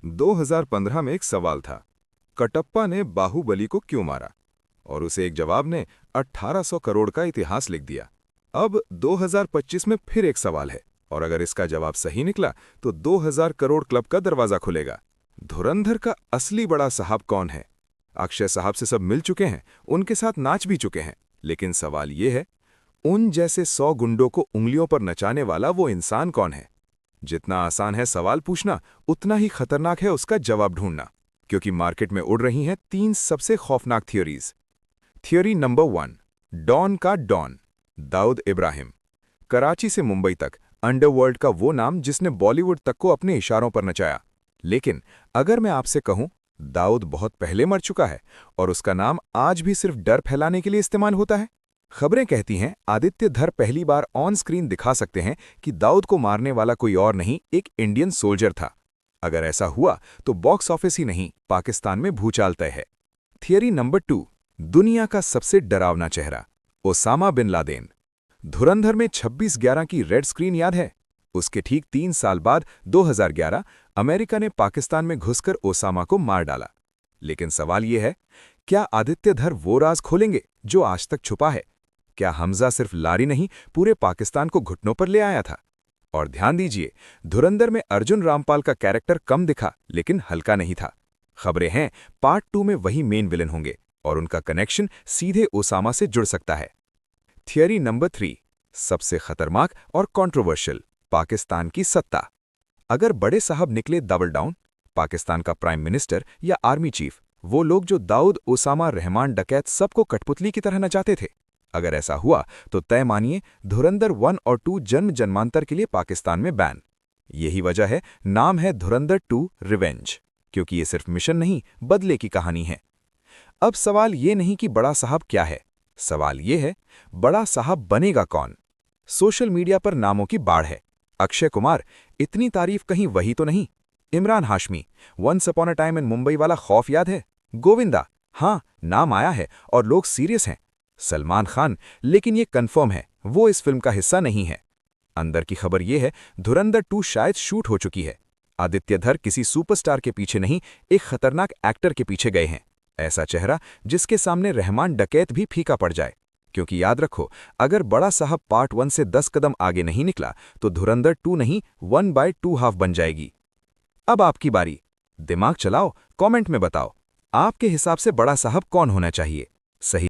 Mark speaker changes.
Speaker 1: 2015 में एक सवाल था, कटप्पा ने बाहुबली को क्यों मारा? और उसे एक जवाब ने 1800 करोड़ का इतिहास लिख दिया। अब 2025 में फिर एक सवाल है, और अगर इसका जवाब सही निकला तो 2000 करोड़ क्लब का दरवाजा खुलेगा। धुरंधर का असली बड़ा साहब कौन है? अक्षय साहब से सब मिल चुके हैं, उनके साथ नाच भी चुके हैं, लेकिन सवाल ये है, उन जैसे 100 गुंडों को उंगलियों पर नचाने वाला वो इंसान कौन है? जितना आसान है सवाल पूछना, उतना ही खतरनाक है उसका जवाब ढूंढना, क्योंकि मार्केट में उड़ रही हैं 3 सबसे खौफनाक थियोरीज। थियोरी नंबर 1, डॉन का डॉन, दाऊद इब्राहिम। कराची से मुंबई तक अंडरवर्ल्ड का वो नाम जिसने बॉलीवुड तक को अपने इशारों पर नचाया। लेकिन अगर मैं आपसे कहूं, दाऊद बहुत पहले मर चुका है और उसका नाम आज भी सिर्फ डर फैलाने के लिए इस्तेमाल होता है। खबरें कहती हैं आदित्य धर पहली बार ऑन स्क्रीन दिखा सकते हैं कि दाऊद को मारने वाला कोई और नहीं, एक इंडियन सोल्जर था। अगर ऐसा हुआ तो बॉक्स ऑफिस ही नहीं, पाकिस्तान में भूचाल तय है। थियरी नंबर 2, दुनिया का सबसे डरावना चेहरा, ओसामा बिन लादेन। धुरंधर में 26/11 की रेड स्क्रीन याद है? उसके ठीक 3 साल बाद 2011 अमेरिका ने पाकिस्तान में घुसकर ओसामा को मार डाला। लेकिन सवाल यह है, क्या आदित्य धर वो राज खोलेंगे जो आज तक छुपा है? क्या हमजा सिर्फ लारी नहीं, पूरे पाकिस्तान को घुटनों पर ले आया था? और ध्यान दीजिए, धुरंधर में अर्जुन रामपाल का कैरेक्टर कम दिखा, लेकिन हल्का नहीं था। खबरें हैं पार्ट 2 में वही मेन विलन होंगे और उनका कनेक्शन सीधे ओसामा से जुड़ सकता है। थियरी नंबर 3, सबसे खतरनाक और कंट्रोवर्शियल, पाकिस्तान की सत्ता। अगर बड़े साहब निकले डबल डाउन, पाकिस्तान का प्राइम मिनिस्टर या आर्मी चीफ, वो लोग जो दाऊद, ओसामा, रहमान, डकैत सबको कठपुतली की तरह नचाते थे, अगर ऐसा हुआ तो तय मानिए धुरंधर 1 और 2 जन्म जन्मांतर के लिए पाकिस्तान में बैन। यही वजह है नाम है धुरंधर 2 रिवेंज, क्योंकि ये सिर्फ मिशन नहीं, बदले की कहानी है। अब सवाल ये नहीं कि बड़ा साहब क्या है, सवाल ये है बड़ा साहब बनेगा कौन? सोशल मीडिया पर नामों की बाढ़ है। अक्षय कुमार, इतनी तारीफ कहीं वही तो नहीं? Imran Hashmi, once upon a time in Mumbai वाला खौफ याद है? गोविंदा, हाँ नाम आया है और लोग सीरियस हैं। सलमान खान, लेकिन ये कंफर्म है वो इस फिल्म का हिस्सा नहीं है। अंदर की खबर यह है धुरंधर 2 शायद शूट हो चुकी है। आदित्य धर किसी सुपरस्टार के पीछे नहीं, एक खतरनाक एक्टर के पीछे गए हैं। ऐसा चेहरा जिसके सामने रहमान डकैत भी फीका पड़ जाए। क्योंकि याद रखो, अगर बड़ा साहब पार्ट 1 से 10 कदम आगे नहीं निकला तो धुरंधर 2 नहीं 1/2 बन जाएगी। अब आपकी बारी, दिमाग चलाओ, कमेंट में बताओ आपके हिसाब से बड़ा साहब कौन होना चाहिए? सही